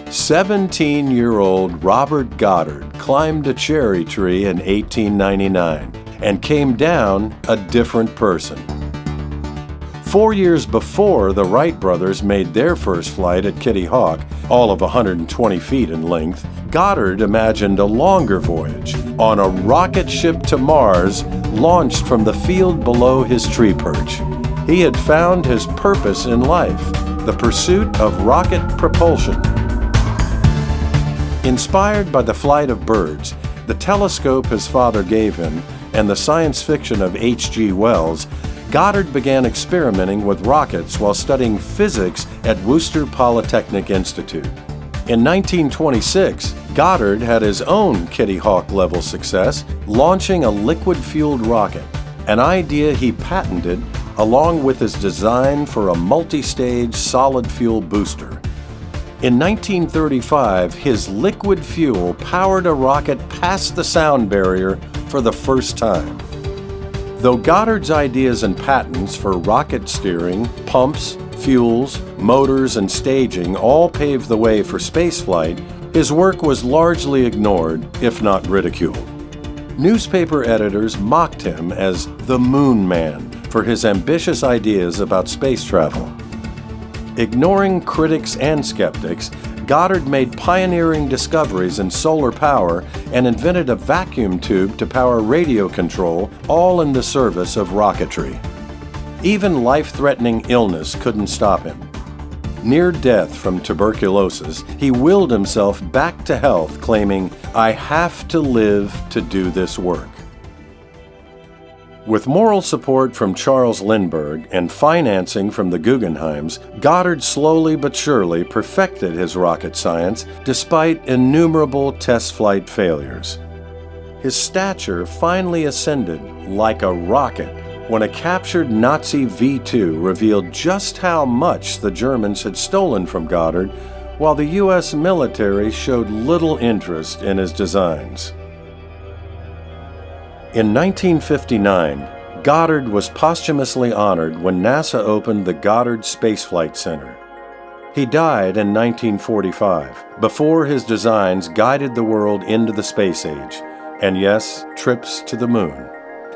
17-year-old Robert Goddard climbed a cherry tree in 1899 and came down a different person. 4 years before the Wright brothers made their first flight at Kitty Hawk, all of 120 feet in length, Goddard imagined a longer voyage on a rocket ship to Mars launched from the field below his tree perch. He had found his purpose in life, the pursuit of rocket propulsion. Inspired by the flight of birds, the telescope his father gave him, and the science fiction of H.G. Wells, Goddard began experimenting with rockets while studying physics at Worcester Polytechnic Institute. In 1926, Goddard had his own Kitty Hawk-level success, launching a liquid-fueled rocket, an idea he patented along with his design for a multi-stage solid-fuel booster. In 1935, his liquid fuel powered a rocket past the sound barrier for the first time. Though Goddard's ideas and patents for rocket steering, pumps, fuels, motors, and staging all paved the way for spaceflight, his work was largely ignored, if not ridiculed. Newspaper editors mocked him as the Moon Man for his ambitious ideas about space travel. Ignoring critics and skeptics, Goddard made pioneering discoveries in solar power and invented a vacuum tube to power radio control, all in the service of rocketry. Even life-threatening illness couldn't stop him. Near death from tuberculosis, he willed himself back to health, claiming, "I have to live to do this work." With moral support from Charles Lindbergh and financing from the Guggenheims, Goddard slowly but surely perfected his rocket science despite innumerable test flight failures. His stature finally ascended like a rocket when a captured Nazi V-2 revealed just how much the Germans had stolen from Goddard, while the U.S. military showed little interest in his designs. In 1959, Goddard was posthumously honored when NASA opened the Goddard Space Flight Center. He died in 1945, before his designs guided the world into the space age, and yes, trips to the moon.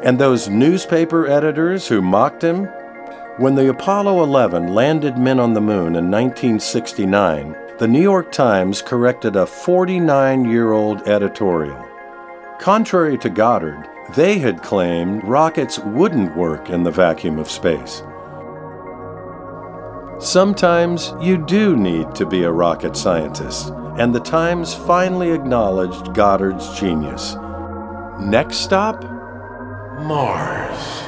And those newspaper editors who mocked him? When the Apollo 11 landed men on the moon in 1969, the New York Times corrected a 49-year-old editorial. Contrary to Goddard, they had claimed rockets wouldn't work in the vacuum of space. Sometimes you do need to be a rocket scientist, and the Times finally acknowledged Goddard's genius. Next stop? Mars.